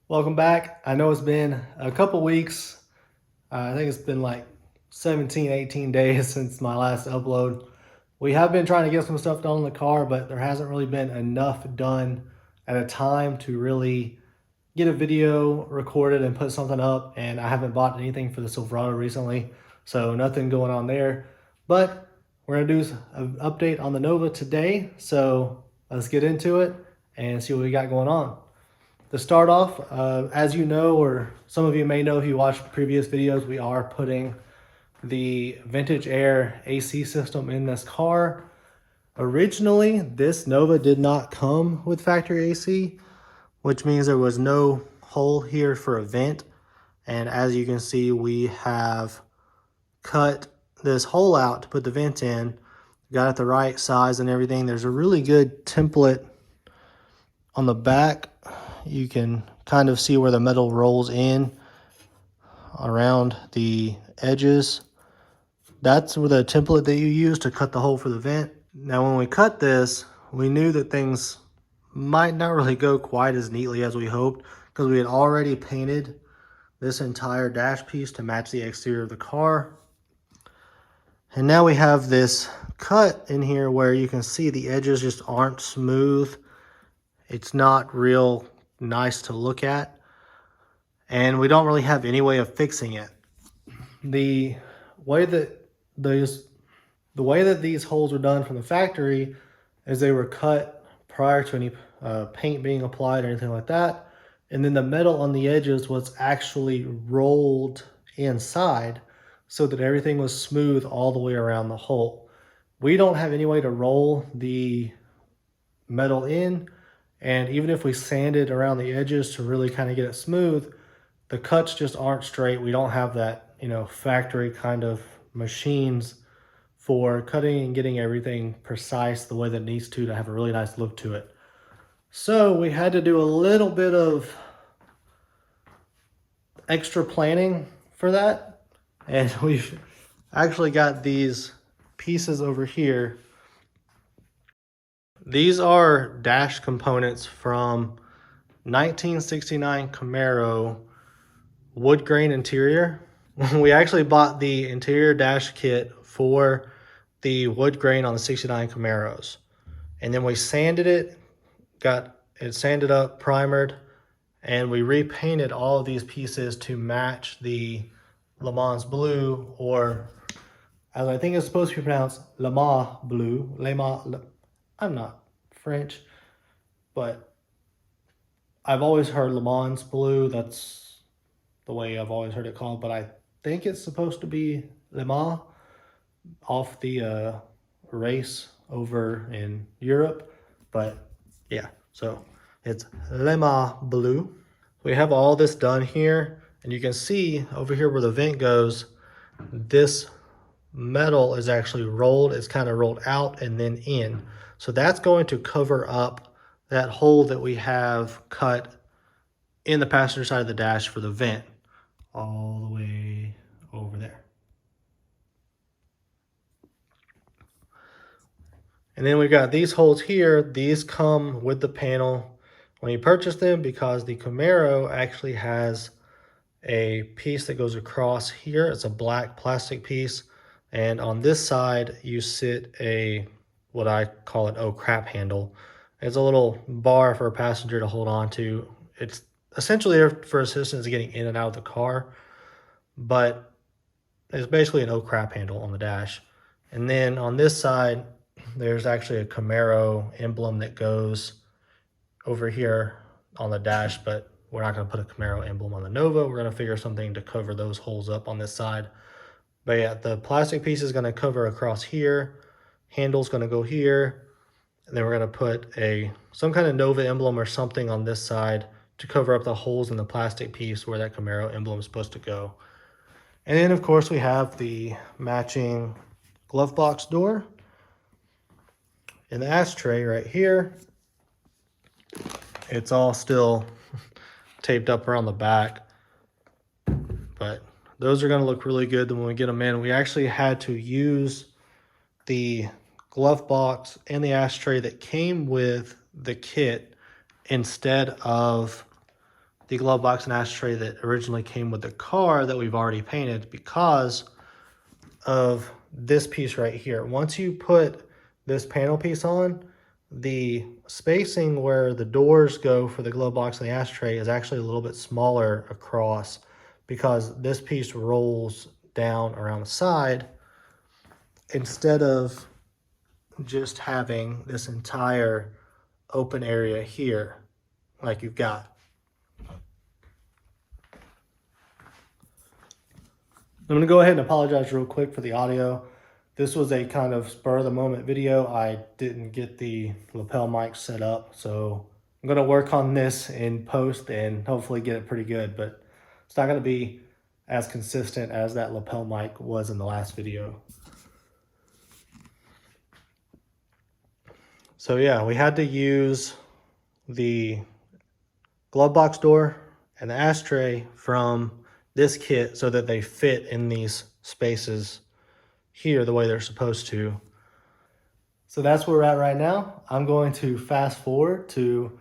Welcome back. I know it's been a couple weeks. I think it's been like 17, 18 days since my last upload. We have been trying to get some stuff done in the car, but there hasn't really been enough done at a time to really get a video recorded and put something up. And I haven't bought anything for the Silverado recently, so nothing going on there. But we're going to do an update on the Nova today. So let's get into it and see what we got going on. To start off, as you know, or some of you may know if you watched previous videos, we are putting the Vintage Air AC system in this car. Originally, this Nova did not come with factory AC, which means there was no hole here for a vent. And as you can see, we have cut this hole out to put the vent in, got it the right size and everything. There's a really good template on the back. You can kind of see where the metal rolls in around the edges. That's the template that you use to cut the hole for the vent. Now, when we cut this, we knew that things might not really go quite as neatly as we hoped, because we had already painted this entire dash piece to match the exterior of the car. And now we have this cut in here where you can see the edges just aren't smooth. It's not real nice to look at, and we don't really have any way of fixing it. The way that these holes are done from the factory is they were cut prior to any paint being applied or anything like that, and then the metal on the edges was actually rolled inside so that everything was smooth all the way around the hole. We don't have any way to roll the metal in, and even if we sanded around the edges to really kind of get it smooth, the cuts just aren't straight. We don't have that, factory kind of machines for cutting and getting everything precise the way that it needs to have a really nice look to it. So we had to do a little bit of extra planning for that. And we've actually got these pieces over here. These are dash components from 1969 Camaro wood grain interior. We actually bought the interior dash kit for the wood grain on the 69 Camaros. And then we sanded it, got it sanded up, primered, and we repainted all of these pieces to match the Le Mans blue, or as I think it's supposed to be pronounced, Le Mans blue. I'm not French, but I've always heard Le Mans blue. That's the way I've always heard it called, but I think it's supposed to be Le Mans off the race over in Europe. But yeah, so it's Le Mans blue. We have all this done here, and you can see over here where the vent goes, this metal is actually rolled. It's kind of rolled out and then in. So that's going to cover up that hole that we have cut in the passenger side of the dash for the vent, all the way over there. And then we've got these holes here. These come with the panel when you purchase them, because the Camaro actually has a piece that goes across here. It's a black plastic piece. And on this side, you sit what I call an oh crap handle. It's a little bar for a passenger to hold on to. It's essentially there for assistance getting in and out of the car, but it's basically an oh crap handle on the dash. And then on this side, there's actually a Camaro emblem that goes over here on the dash, but we're not going to put a Camaro emblem on the Nova. We're going to figure something to cover those holes up on this side. But yeah, the plastic piece is going to cover across here. Handle's going to go here. And then we're going to put some kind of Nova emblem or something on this side to cover up the holes in the plastic piece where that Camaro emblem is supposed to go. And then, of course, we have the matching glove box door and the ashtray right here. It's all still taped up around the back, but those are going to look really good when we get them in. We actually had to use the glove box and the ashtray that came with the kit instead of the glove box and ashtray that originally came with the car that we've already painted because of this piece right here. Once you put this panel piece on, the spacing where the doors go for the glove box and the ashtray is actually a little bit smaller across because this piece rolls down around the side instead of just having this entire open area here like you've got. I'm going to go ahead and apologize real quick for the audio. This was a kind of spur of the moment video. I didn't get the lapel mic set up, so I'm going to work on this in post and hopefully get it pretty good, but it's not going to be as consistent as that lapel mic was in the last video. So yeah, we had to use the glove box door and the ashtray from this kit so that they fit in these spaces here the way they're supposed to. So that's where we're at right now. I'm going to fast forward to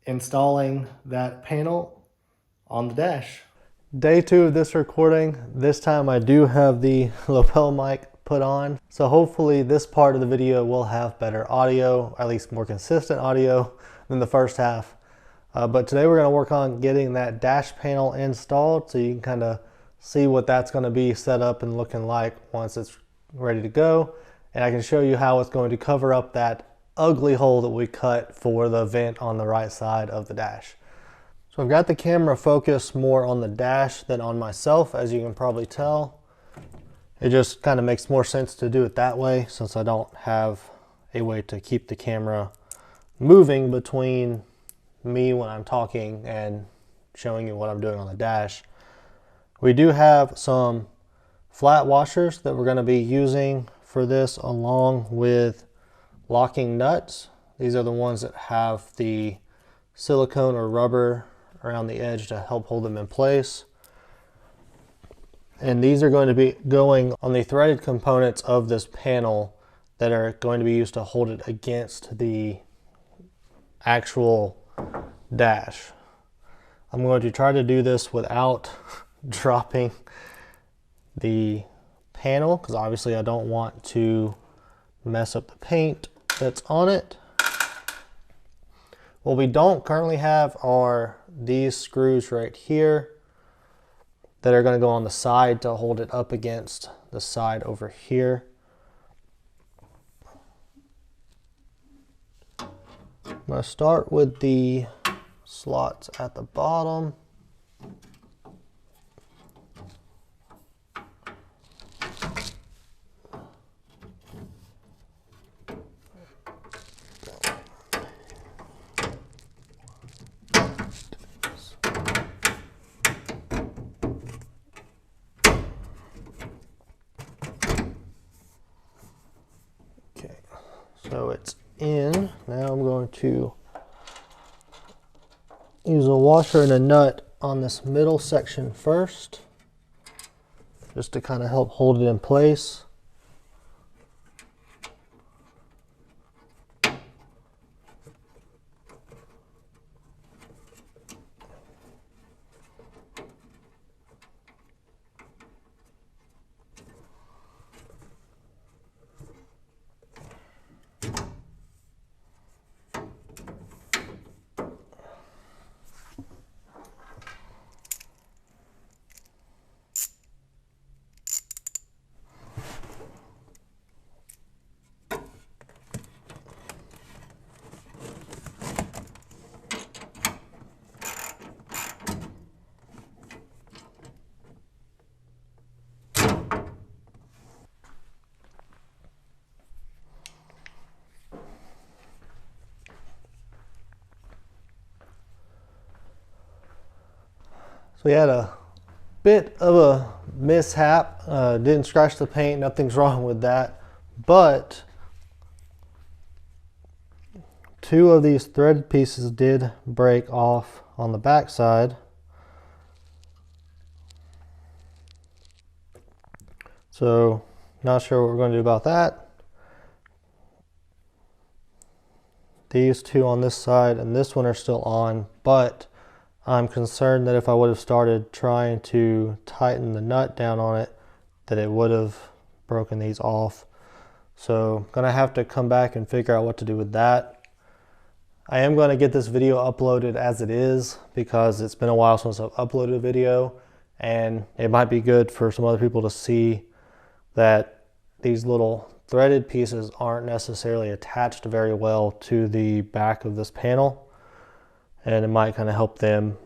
installing that panel on the dash. Day 2 of this recording. This time I do have the lapel mic put on. So hopefully this part of the video will have better audio, or at least more consistent audio than the first half. But today we're going to work on getting that dash panel installed so you can kind of see what that's going to be set up and looking like once it's ready to go. And I can show you how it's going to cover up that ugly hole that we cut for the vent on the right side of the dash. So I've got the camera focused more on the dash than on myself, as you can probably tell. It just kind of makes more sense to do it that way since I don't have a way to keep the camera moving between me when I'm talking and showing you what I'm doing on the dash. We do have some flat washers that we're going to be using for this along with locking nuts. These are the ones that have the silicone or rubber around the edge to help hold them in place. And these are going to be going on the threaded components of this panel that are going to be used to hold it against the actual dash. I'm going to try to do this without dropping the panel because obviously I don't want to mess up the paint that's on it. What we don't currently have are these screws right here that are going to go on the side to hold it up against the side over here. I'm going to start with the slots at the bottom. Okay, so it's in. Now I'm going to use a washer and a nut on this middle section first, just to kind of help hold it in place. So we had a bit of a mishap, didn't scratch the paint, nothing's wrong with that, but two of these threaded pieces did break off on the back side. So not sure what we're going to do about that. These two on this side and this one are still on, but I'm concerned that if I would have started trying to tighten the nut down on it, that it would have broken these off. So I'm gonna have to come back and figure out what to do with that. I am going to get this video uploaded as it is because it's been a while since I've uploaded a video, and it might be good for some other people to see that these little threaded pieces aren't necessarily attached very well to the back of this panel, and it might kind of help them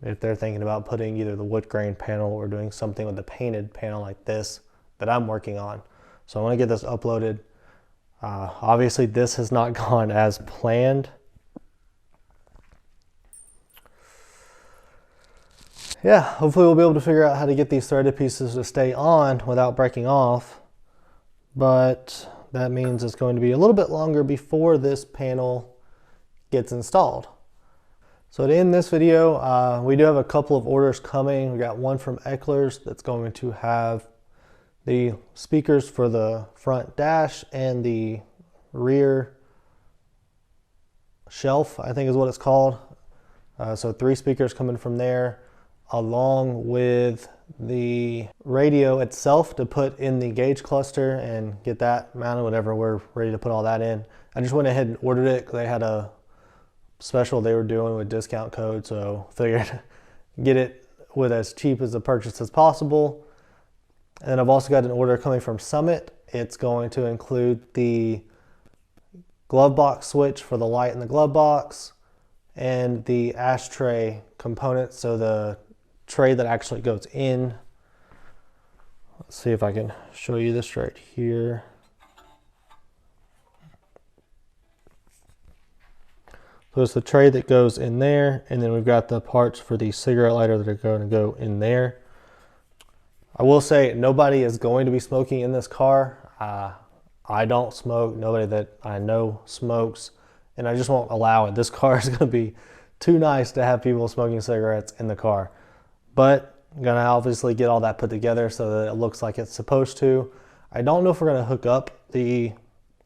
if they're thinking about putting either the wood grain panel or doing something with the painted panel like this that I'm working on. So I want to get this uploaded. Obviously this has not gone as planned. Yeah, hopefully we'll be able to figure out how to get these threaded pieces to stay on without breaking off. But that means it's going to be a little bit longer before this panel gets installed. So to end this video, we do have a couple of orders coming. We got one from Eckler's that's going to have the speakers for the front dash and the rear shelf, I think is what it's called. So 3 speakers coming from there, along with the radio itself to put in the gauge cluster and get that mounted whenever we're ready to put all that in. I just went ahead and ordered it because they had a special they were doing with discount code, so figured get it with as cheap as a purchase as possible. And then I've also got an order coming from Summit. It's going to include the glove box switch for the light in the glove box and the ashtray component, so the tray that actually goes in. Let's see if I can show you this right here. So it's the tray that goes in there, and then we've got the parts for the cigarette lighter that are going to go in there. I will say nobody is going to be smoking in this car. I don't smoke, nobody that I know smokes, and I just won't allow it. This car is going to be too nice to have people smoking cigarettes in the car. But I'm gonna obviously get all that put together so that it looks like it's supposed to. I don't know if we're gonna hook up the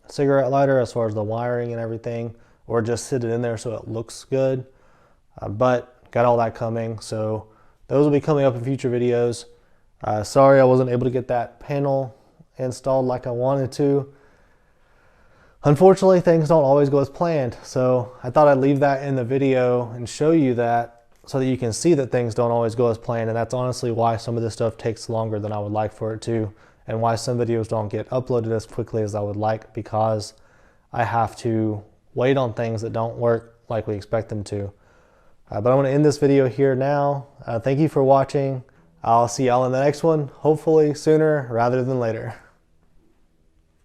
cigarette lighter as far as the wiring and everything, or just sit it in there so it looks good. But got all that coming, so those will be coming up in future videos. Sorry I wasn't able to get that panel installed like I wanted to. Unfortunately, things don't always go as planned, so I thought I'd leave that in the video and show you that so that you can see that things don't always go as planned, and that's honestly why some of this stuff takes longer than I would like for it to, and why some videos don't get uploaded as quickly as I would like, because I have to wait on things that don't work like we expect them to. But I want to end this video here now. Thank you for watching. I'll see y'all in the next one, hopefully sooner rather than later.